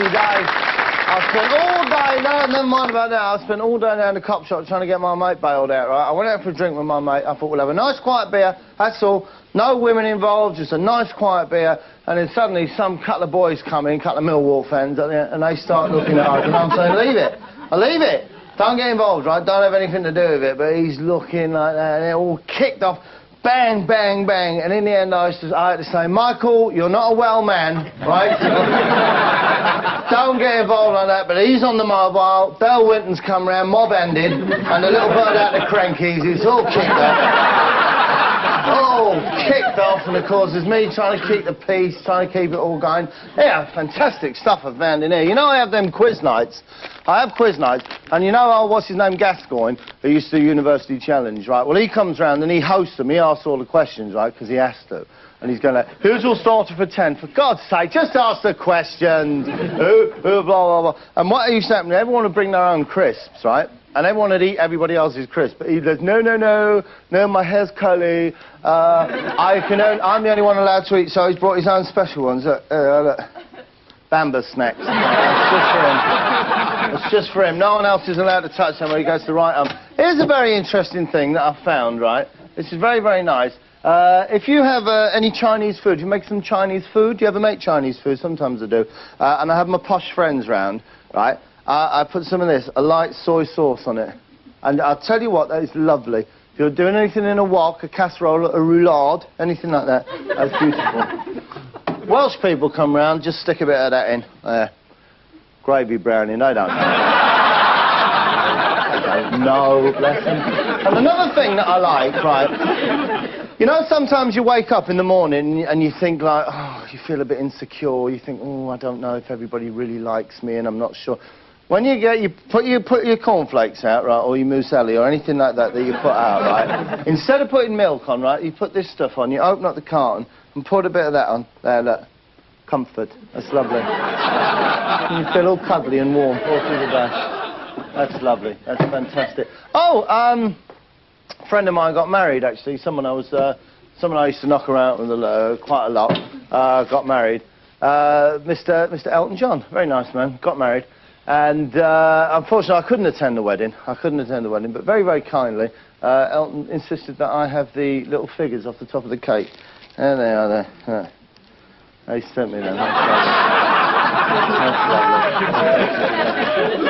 happy day. I spent all day, no, never mind about that, I spent all day down the cop shop trying to get my mate bailed out, right? I went out for a drink with my mate, I thought we'll have a nice quiet beer, that's all. No women involved, just a nice quiet beer, and then suddenly some couple of boys come in, couple of Millwall fans, and they start looking at us, and I'm saying, leave it, leave it. Don't get involved, right? Don't have anything to do with it. But he's looking like that, and it all kicked off. Bang, bang, bang. And in the end, I had to say, Michael, you're not a well man, right? Don't get involved like that. But he's on the mobile. Bell Winton's come round, mob-ended, and the little bird out the crankies, it's all kicked off. Oh, kicked off, and of course, there's me trying to keep the peace, trying to keep it all going. Yeah, fantastic stuff I've found in here. You know, I have them quiz nights. I have quiz nights, and you know, what's his name, Gascoigne, who used to do University Challenge, right? Well, he comes round and he hosts them. He asks all the questions, right, because he has to. And he's going like, who's your starter for 10? For God's sake, just ask the questions. Who, blah, blah, blah. And what used to happen, everyone would bring their own crisps, right? And everyone would eat everybody else's crisp. But he goes, no, my hair's curly. I'm the only one allowed to eat, so he's brought his own special ones. Look. Bamba snacks. It's just for him. No one else is allowed to touch them when he goes to right arm. Here's a very interesting thing that I've found, right? This is very, very nice. If you have any Chinese food, you make some Chinese food? Do you ever make Chinese food? Sometimes I do. And I have my posh friends round, right? I put some of this, a light soy sauce on it. And I'll tell you what, that is lovely. If you're doing anything in a wok, a casserole, a roulade, anything like that, that's beautiful. Welsh people come round, just stick a bit of that in. Gravy brownie, they don't. No, bless them. And another thing that I like, right, you know, sometimes you wake up in the morning and you think like, oh, you feel a bit insecure, you think, oh, I don't know if everybody really likes me and I'm not sure. When you put your cornflakes out, right, or your muesli or anything like that that you put out, right, instead of putting milk on, right, you put this stuff on, you open up the carton and put a bit of that on. There, look. Comfort. That's lovely. You feel all cuddly and warm all through the day. That's lovely. That's fantastic. Oh, a friend of mine got married, actually. Someone I used to knock around with quite a lot. Got married. Mr. Elton John. Very nice man. Got married. And unfortunately, I couldn't attend the wedding. But very, very kindly, Elton insisted that I have the little figures off the top of the cake. There they are there. He sent me them. That's lovely.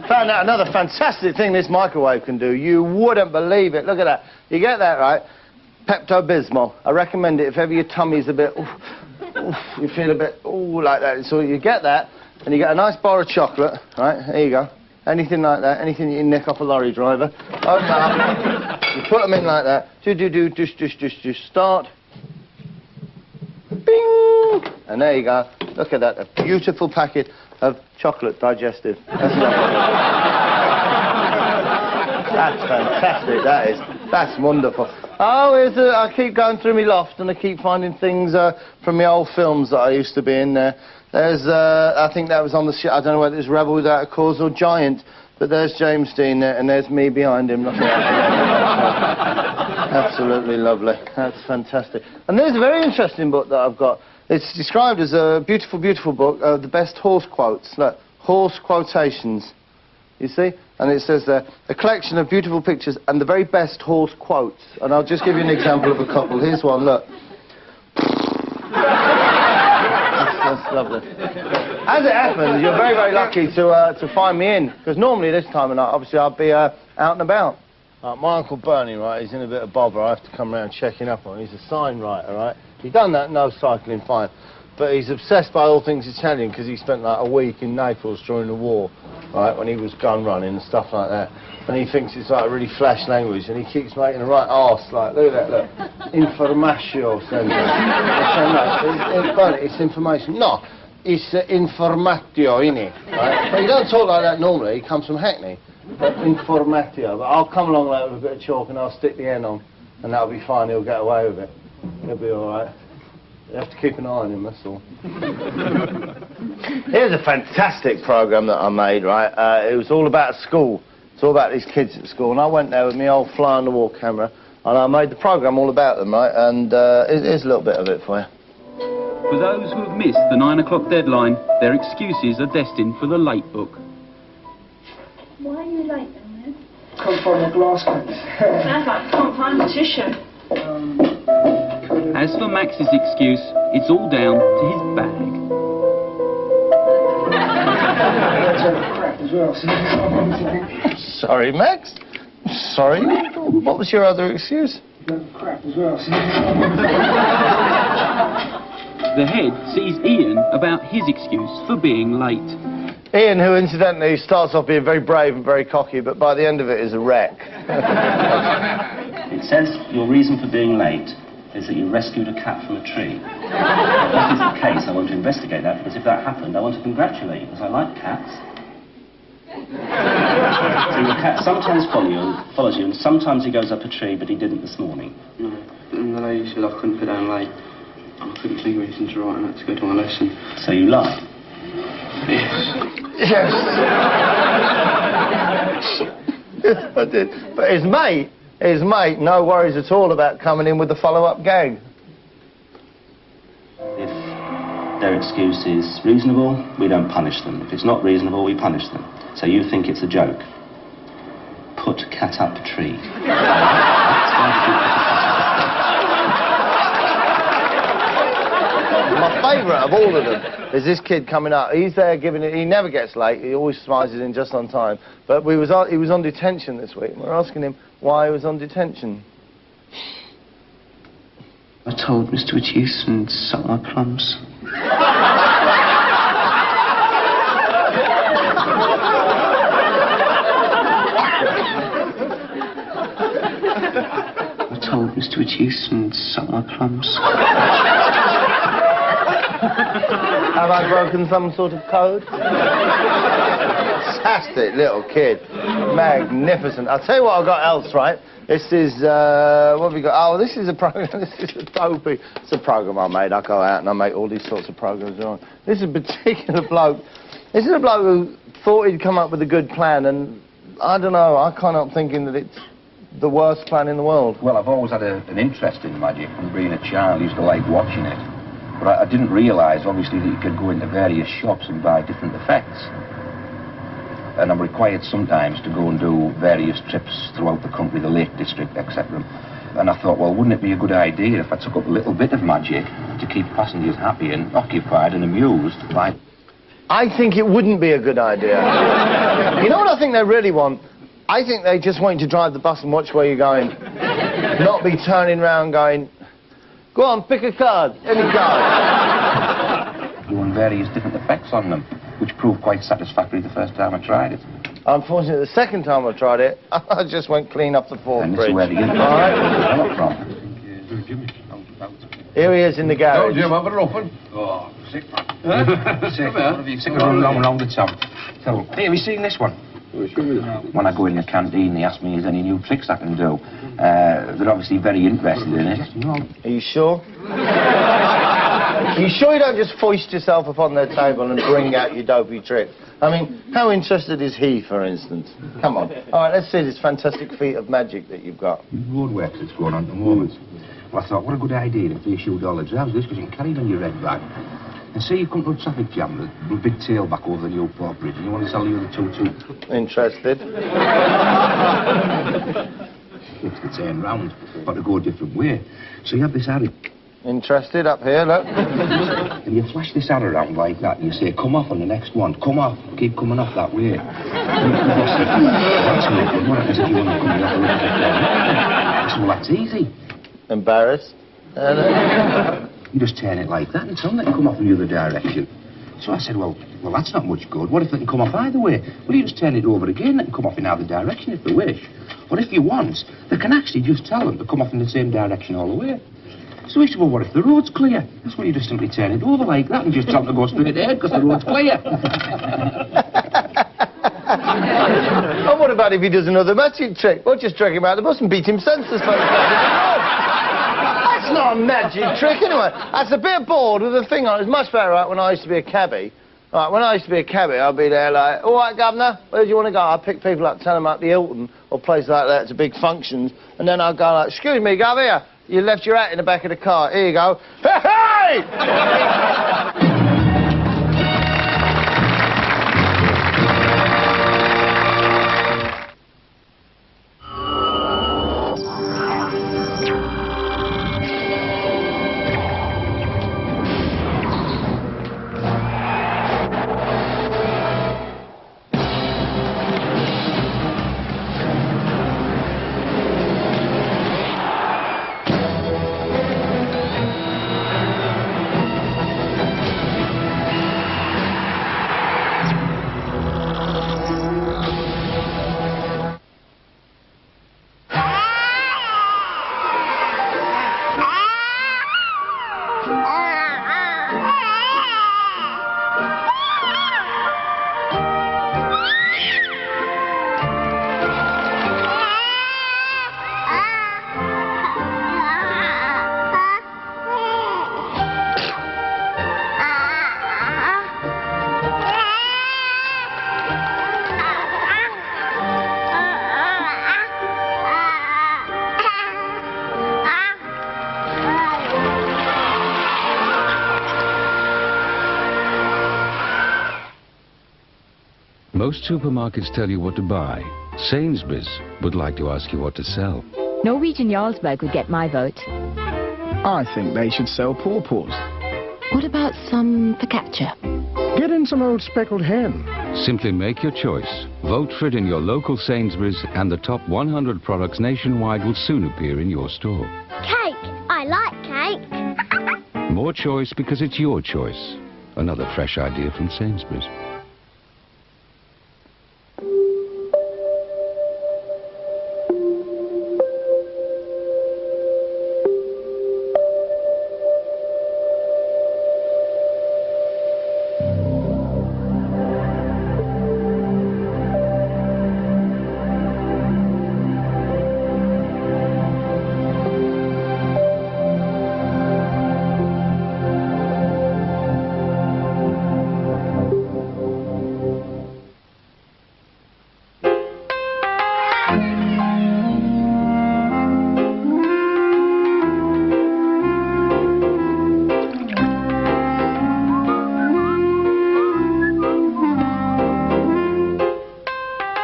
Found out another fantastic thing this microwave can do. You wouldn't believe it. Look at that. You get that, right? Pepto-Bismol. I recommend it if ever your tummy's a bit, you feel a bit, like that. So you get that, and you get a nice bar of chocolate, right? There you go. Anything like that, anything you can nick off a lorry driver. Open up. You put them in like that. Just start. Bing! And there you go. Look at that, a beautiful packet of chocolate digestive. That's lovely. That's fantastic, that is. That's wonderful. Oh, I keep going through my loft and I keep finding things from my old films that I used to be in there. There's, I think that was on the I don't know whether it was Rebel Without a Cause or Giant, but there's James Dean there and there's me behind him. Absolutely lovely. That's fantastic. And there's a very interesting book that I've got. It's described as a beautiful, beautiful book of the best horse quotes. Look, horse quotations. You see? And it says there, a collection of beautiful pictures and the very best horse quotes. And I'll just give you an example of a couple. Here's one, look. That's lovely. As it happens, you're very, very lucky to find me in. Because normally this time of night, obviously, I'd be out and about. My Uncle Bernie, right, he's in a bit of bother. I have to come round checking up on him. He's a sign writer, right? He's done that, no cycling, fine. But he's obsessed by all things Italian because he spent like a week in Naples during the war, right, when he was gun running and stuff like that. And he thinks it's like a really flash language and he keeps making the right arse, like, look at that, look. Informatio, sembra. It's information. No, it's informatio, innit? Right? But he don't talk like that normally, he comes from Hackney. But informatio. But I'll come along later with a bit of chalk and I'll stick the N on and that'll be fine, he'll get away with it. He'll be alright. You have to keep an eye on him, that's all. Here's a fantastic programme that I made, right? It was all about school. It's all about these kids at school. And I went there with my old fly-on-the-wall camera and I made the programme all about them, right? And here's a little bit of it for you. For those who have missed the 9 o'clock deadline, their excuses are destined for the late book. Why are you late then, Ned? Come from the glass case. Sounds like I can't find the tissue. As for Max's excuse, it's all down to his bag. Crap as well. Sorry, Max. Sorry. What was your other excuse? Crap as well. The head sees Ian about his excuse for being late. Ian, who incidentally starts off being very brave and very cocky, but by the end of it is a wreck. It says your reason for being late is that you rescued a cat from a tree. If that is the case, I want to investigate that, because if that happened, I want to congratulate you, because I like cats. So your cat sometimes follows you, and sometimes he goes up a tree, but he didn't this morning. No, and the lady said I couldn't get down late. I couldn't think of anything to write and I had to go to my lesson. So you lied? Yes. Yes. Yes, I did. But his mate, no worries at all about coming in with the follow-up gag. If their excuse is reasonable, we don't punish them. If it's not reasonable, we punish them. So you think it's a joke? Put cat up tree. My favourite of all of them is this kid coming up. He's there giving it. He never gets late. He always smiles in just on time. But he was on detention this week. And we're asking him why he was on detention. I told Mr. Reduce and sucked my plums. I told Mr. Reduce and sucked my plums. Have I broken some sort of code? Fantastic little kid. Magnificent. I'll tell you what I've got else, right? This is, what have we got? Oh, this is a program. This is a dopey. It's a program I made. I go out and I make all these sorts of programs. This is a particular bloke. This is a bloke who thought he'd come up with a good plan, and I don't know, I can't help thinking that it's the worst plan in the world. Well, I've always had an interest in magic from being a child. I used to like watching it. But I didn't realise, obviously, that you could go into various shops and buy different effects. And I'm required sometimes to go and do various trips throughout the country, the Lake District, etc. And I thought, well, wouldn't it be a good idea if I took up a little bit of magic to keep passengers happy and occupied and amused by... I think it wouldn't be a good idea. You know what I think they really want? I think they just want you to drive the bus and watch where you're going. Not be turning around going, go on, pick a card, any card. Doing various different effects on them, which proved quite satisfactory the first time I tried it. Unfortunately, the second time I tried it, I just went clean up the fourth And this bridge. is where the All right. from. Here he is in the garage. Oh, Jim, have it open. Oh, sick, man. Sick of running around the top. So, hey, have you seen this one? When I go in the canteen, they ask me, is there any new tricks I can do? They're obviously very interested in it. Are you sure? Are you sure you don't just foist yourself upon their table and bring out your dopey trick? I mean, how interested is he, for instance? Come on. All right, let's see this fantastic feat of magic that you've got. Roadworks that's going on at the moment. Well, I thought, what a good idea if they issued all the drabs, this, because you can carry it on your red bag. And say you come to a traffic jam, the big tailback over the Newport Bridge, and you want to sell the other two too. Interested. It's to turn round, but to go a different way. So you have this arrow. Interested up here, look. And you flash this arrow around like that, and you say, come off on the next one, come off, keep coming off that way. That's it. What happens if you want to come the other way? So that's easy. Embarrassed. You just turn it like that and tell them they can come off in the other direction. So I said, well, that's not much good. What if they can come off either way? Well, you just turn it over again, they can come off in either direction if they wish. Or if you want, they can actually just tell them to come off in the same direction all the way. So he said, well, what if the road's clear? That's when you just simply turn it over like that and just tell them to go straight ahead because the road's clear. And what about if he does another magic trick? Well, just drag him out of the bus and beat him senseless by the That's not a magic trick, anyway. That's a bit bored with the thing on. It's much better, right, when I used to be a cabbie. Right, when I used to be a cabbie, I'd be there like, all right, governor, where do you want to go? I'd pick people up, tell them up the Hilton or places like that to big functions, and then I'd go like, excuse me, gov, here. You left your hat in the back of the car. Here you go. Hey! Most supermarkets tell you what to buy. Sainsbury's would like to ask you what to sell. Norwegian Jarlsberg would get my vote. I think they should sell pawpaws. What about some focaccia? Get in some old speckled hen. Simply make your choice. Vote for it in your local Sainsbury's, and the top 100 products nationwide will soon appear in your store. Cake. I like cake. More choice because it's your choice. Another fresh idea from Sainsbury's.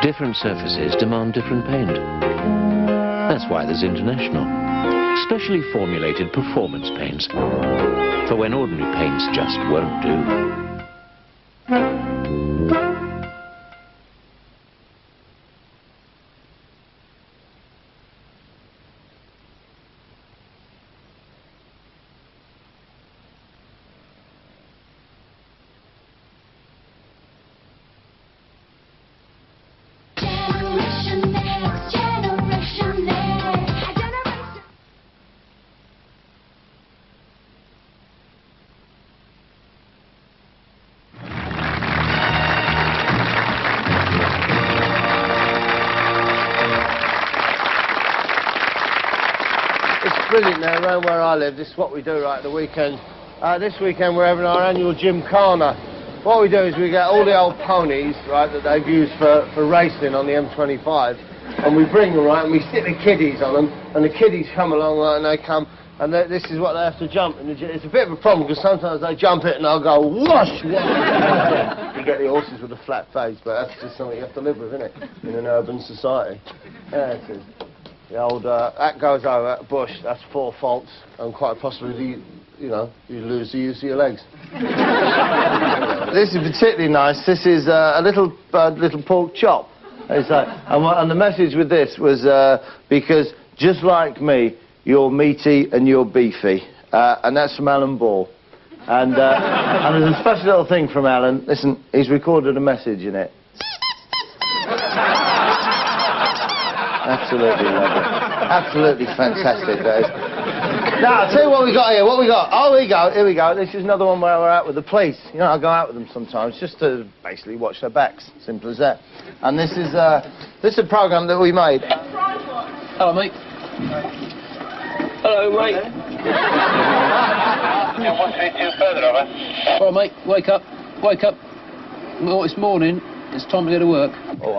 Different surfaces demand different paint. That's why there's International. Specially formulated performance paints for when ordinary paints just won't do. Brilliant now, around where I live. This is what we do right at the weekend. This weekend we're having our annual gymkhana. What we do is we get all the old ponies, right, that they've used for racing on the M25, and we bring them, right, and we stick the kiddies on them, and the kiddies come along, right, and they come, and this is what they have to jump. And it's a bit of a problem, because sometimes they jump it and they'll go, whoosh! You get the horses with a flat face, but that's just something you have to live with, isn't it, in an urban society. Yeah, it is. The old, that goes over, bush, that's 4 faults, and quite possibly, you lose the use of your legs. This is particularly nice. This is a little pork chop. And the message with this was, because just like me, you're meaty and you're beefy. And that's from Alan Ball. And there's a special little thing from Alan. Listen, he's recorded a message in it. Absolutely lovely. Absolutely fantastic, that is. Now, I'll tell you what we got here. What we got? Oh, here we go. This is another one where we're out with the police. You know, I go out with them sometimes just to basically watch their backs. Simple as that. And this is a programme that we made. Hello, mate. Hello, mate. All right, mate. Wake up. Wake up. Well, it's morning. It's time to go to work. Oh,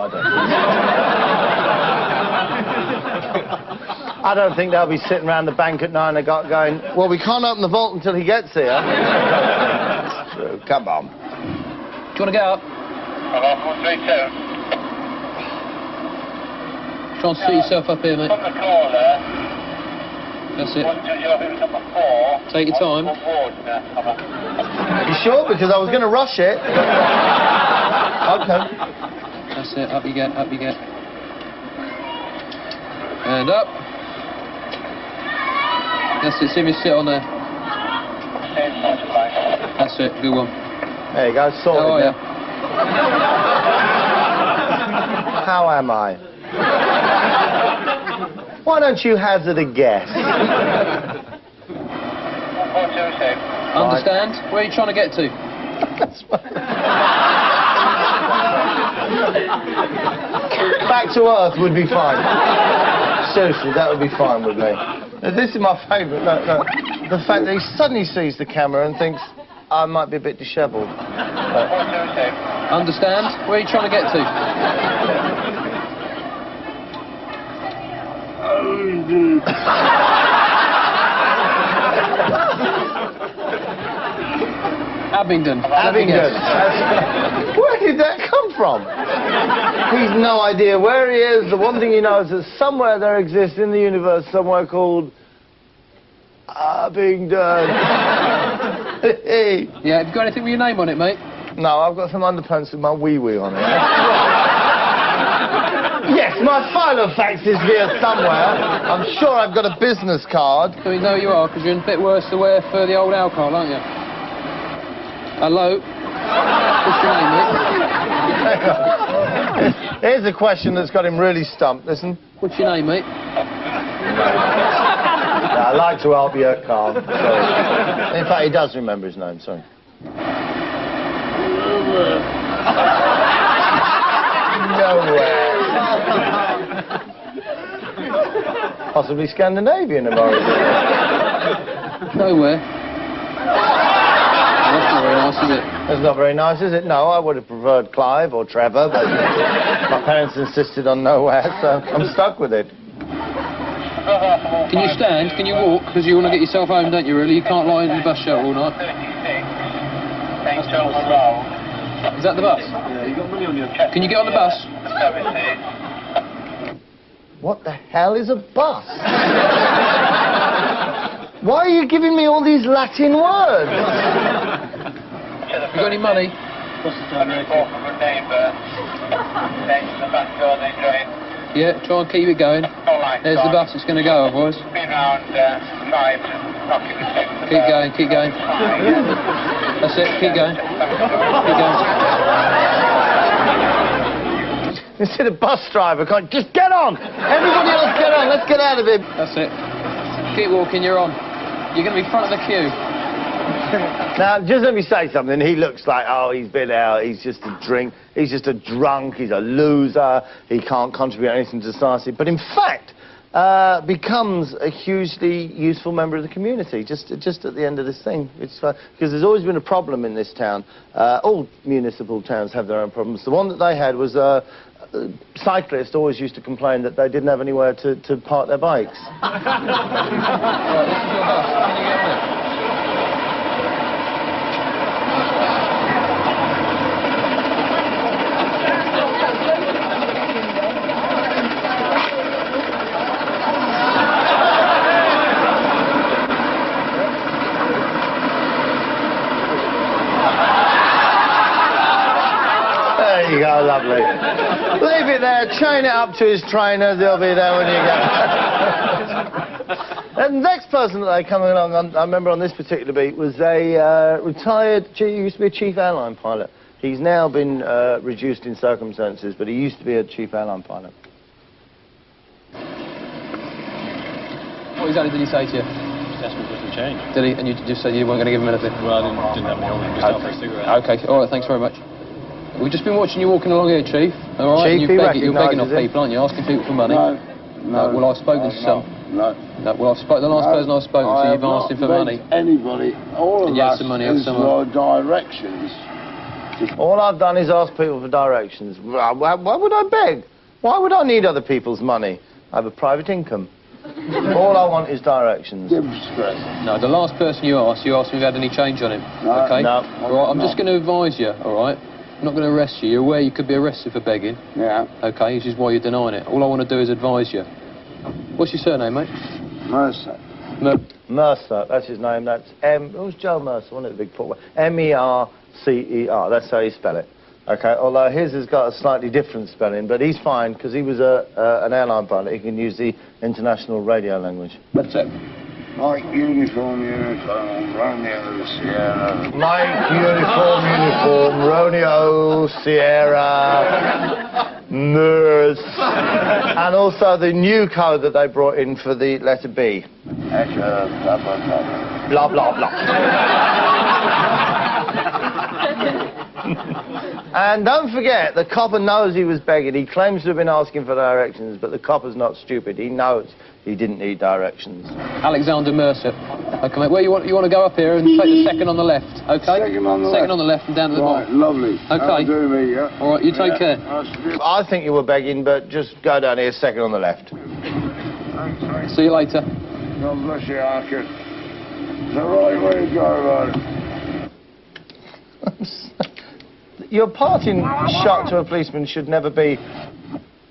I don't think they'll be sitting around the bank at 9 o'clock going, well, we can't open the vault until he gets here. That's true. Come on. Do you want to get up? Try and sit yourself up here, mate. That's it. Take your time. You sure? Because I was going to rush it. Okay. That's it. Up you get. Up you get. And up. That's it. See me sit on there. That's it. Good one. There you go. Sorted. How are you? How am I? Why don't you hazard a guess? Understand? Where are you trying to get to? Back to Earth would be fine. Seriously, that would be fine with me. This is my favourite. Look. The fact that he suddenly sees the camera and thinks, I might be a bit dishevelled. Understand? Where are you trying to get to? Abingdon. Abingdon. Where did that come from? He's no idea where he is. The one thing he knows is that somewhere there exists in the universe somewhere called Abingdon. Yeah, have you got anything with your name on it, mate? No, I've got some underpants with my wee-wee on it. Yes, my Filofax is here somewhere. I'm sure I've got a business card. So you know who you are, because you're in a bit worse to wear for the old alcohol, aren't you? Hello? What's your name, mate? Here's a question that's got him really stumped. Listen. What's your name, mate? I'd like to help you, Carl. Sorry. In fact, he does remember his name, sorry. Nowhere. Possibly Scandinavian of origin. Nowhere. That's not very nice, is it? That's not very nice, is it? No, I would have preferred Clive or Trevor, but my parents insisted on nowhere, so I'm stuck with it. Can you stand? Can you walk? Because you want to get yourself home, don't you, really? You can't lie in the bus shelter all night. Is that the bus? Yeah, you got money on your check. Can you get on the bus? What the hell is a bus? Why are you giving me all these Latin words? You got any money? Yeah, try and keep it going. There's the bus, it's going to go, boys. Keep going, keep going. That's it, keep going. Keep going. Instead of bus driver, can't just get on! Everybody else get on, let's get out of here. That's it. Keep walking, you're on. You're going to be front of the queue. Now, just let me say something. He looks like, oh, he's been out, he's just a drink, he's just a drunk, he's a loser, he can't contribute anything to society. But in fact, becomes a hugely useful member of the community, just at the end of this thing. It's because there's always been a problem in this town. All municipal towns have their own problems. The one that they had was cyclists always used to complain that they didn't have anywhere to park their bikes. Right, this is your bus. Can you get on it? There you go, lovely. Leave it there, chain it up to his trainer, they'll be there when you get. And the next person that they come along, I remember on this particular beat, was a retired, he used to be a chief airline pilot. He's now been reduced in circumstances, but he used to be a chief airline pilot. What exactly did he say to you? Just asked me for some change. Did he? And you just said you weren't going to give him anything? Well, I didn't have any on him, just out for a cigarette. Okay, all right, thanks very much. We've just been watching you walking along here, Chief. All right, Chief, you're begging off people, aren't you? Asking people for money. No. Well, I've spoken to some. No. Well, the last person I've spoken to, you've asked him for money. Anybody, all of us some money is for directions. All I've done is ask people for directions. Why would I beg? Why would I need other people's money? I have a private income. All I want is directions. No, the last person you asked me if you had any change on him. No. Okay? No. All right, I'm just going to advise you, all right? I'm not going to arrest you. You're aware you could be arrested for begging. Yeah. Okay, which is why you're denying it. All I want to do is advise you. What's your surname, mate? Mercer. Mercer, that's his name. That's it was Joe Mercer, wasn't it, the big football? M-E-R-C-E-R, that's how you spell it. Okay, although his has got a slightly different spelling, but he's fine, because he was an airline pilot. He can use the international radio language. That's it. Mike, uniform, Romeo, Sierra. Mike, uniform, Romeo, Sierra, Nurse. And also the new code that they brought in for the letter B. Echo, blah, blah, blah. Blah, blah, blah. And don't forget, the copper knows he was begging. He claims to have been asking for directions, but the copper's not stupid. He knows he didn't need directions. Alexander Mercer. Okay, mate, where you want to go up here and take the second on the left, okay? Second on the left. Second on the left and down to the bottom. Lovely. Okay. Do me, yeah. All right, you take care. I think you were begging, but just go down here, second on the left. Thanks, See you later. God bless you, Arkin. It's the right way to go, man. your parting shot to a policeman should never be,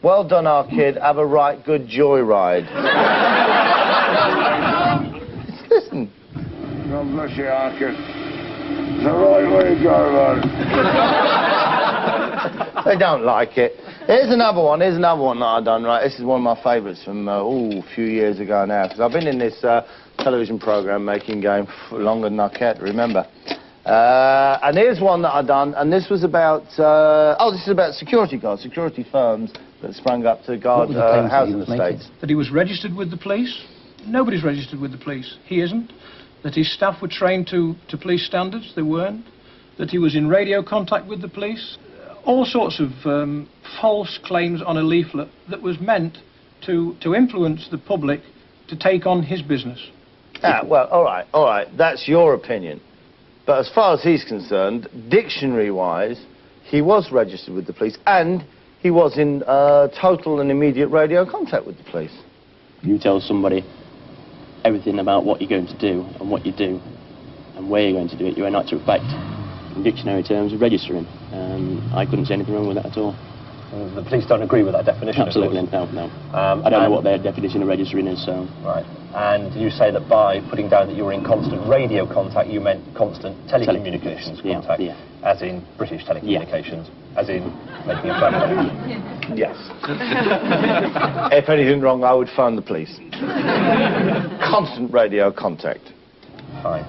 well done, our kid, have a right good joyride. Listen. God bless you, our kid. It's the right way to go, man. They don't like it. Here's another one that I've done, right? This is one of my favourites from, a few years ago now, because I've been in this television programme making game for longer than I care to remember. And here's one that I've done, and this was about, this is about security guards, security firms that sprang up to guard housing estates. That he was registered with the police? Nobody's registered with the police. He isn't. That his staff were trained to police standards? They weren't. That he was in radio contact with the police? All sorts of false claims on a leaflet that was meant to influence the public to take on his business. Ah, well, all right, that's your opinion. But as far as he's concerned, dictionary-wise, he was registered with the police, and he was in total and immediate radio contact with the police. You tell somebody everything about what you're going to do, and what you do, and where you're going to do it, you're in actual fact, in dictionary terms, registering. I couldn't see anything wrong with that at all. The police don't agree with that definition? Absolutely, no. I don't know what their definition of registering is, so... Right. And you say that by putting down that you were in constant radio contact, you meant constant telecommunications contact, as in British telecommunications, as in making a phone call? Yes. If anything wrong, I would phone the police. Constant radio contact. Fine.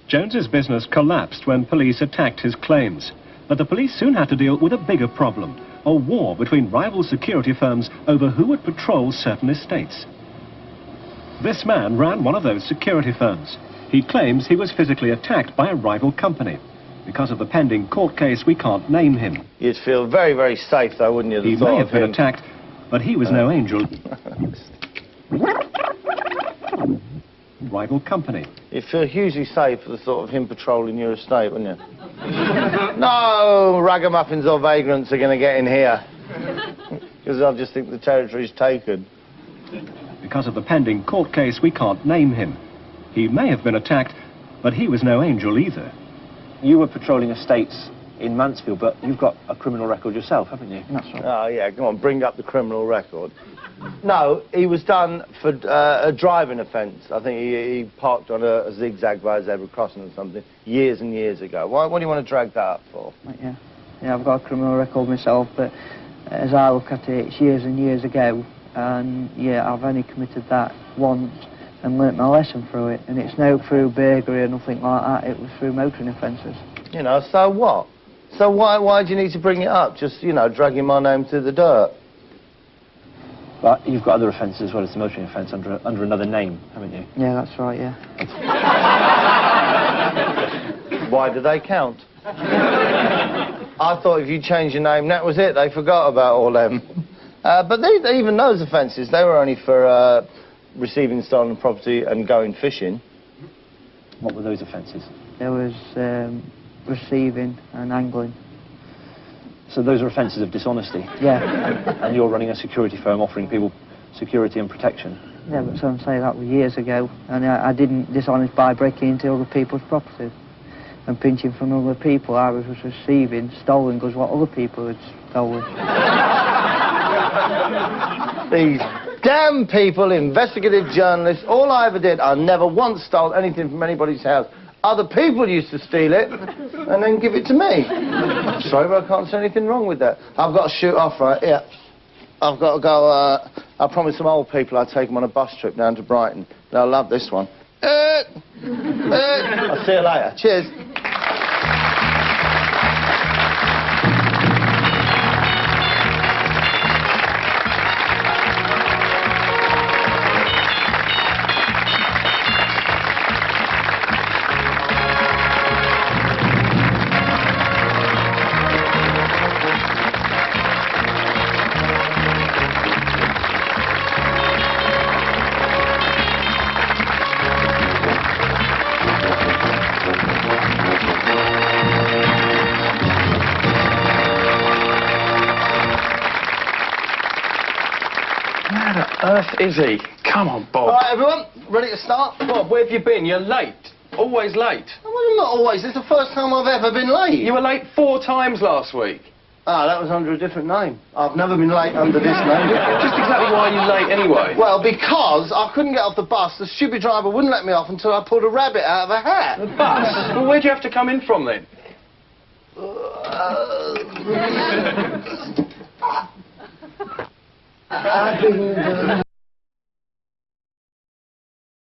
Jones's business collapsed when police attacked his claims. But the police soon had to deal with a bigger problem, a war between rival security firms over who would patrol certain estates. This man ran one of those security firms. He claims he was physically attacked by a rival company. Because of the pending court case, we can't name him. You'd feel very, very safe, though, wouldn't you? He may have been attacked, but he was no angel. Rival company. You'd feel hugely safe for the thought of him patrolling your estate, wouldn't you? No ragamuffins or vagrants are going to get in here. Because I just think the territory's taken. Because of the pending court case, we can't name him. He may have been attacked, but he was no angel either. You were patrolling estates in Mansfield, but you've got a criminal record yourself, haven't you? That's right. Oh, yeah, come on, bring up the criminal record. No, he was done for a driving offence. I think he parked on a zigzag by a zebra crossing or something years and years ago. What do you want to drag that up for? Yeah, I've got a criminal record myself, but as I look at it, it's years and years ago, and yeah, I've only committed that once and learnt my lesson through it, and it's no through burglary or nothing like that, it was through motoring offences. You know, so what? So why do you need to bring it up? Just, you know, dragging my name through the dirt? But you've got other offences as well as the motoring offence under another name, haven't you? Yeah, that's right, yeah. Why do they count? I thought if you changed your name, that was it. They forgot about all them. But even those offences, they were only for receiving stolen property and going fishing. What were those offences? There was receiving and angling. So those are offences of dishonesty? Yeah. And you're running a security firm offering people security and protection? Yeah, but so I'm saying that was years ago, and I didn't dishonest by breaking into other people's properties and pinching from other people. I was receiving stolen goods what other people had stolen. These damn people, investigative journalists, all I ever did, I never once stole anything from anybody's house. Other people used to steal it and then give it to me. I'm sorry, but I can't see anything wrong with that. I've got to shoot off, right? Yeah. I've got to go, I promised some old people I'd take them on a bus trip down to Brighton. They'll love this one. I'll see you later. Cheers. Earth is he? Come on, Bob. All right, everyone, ready to start? Bob, where have you been? You're late. Always late. What I'm not always. It's the first time I've ever been late. You were late 4 times last week. Ah, that was under a different name. I've never been late under this name before. Just exactly why are you late anyway? Well, because I couldn't get off the bus. The stupid driver wouldn't let me off until I pulled a rabbit out of a hat. The bus? Well, where'd you have to come in from then? I think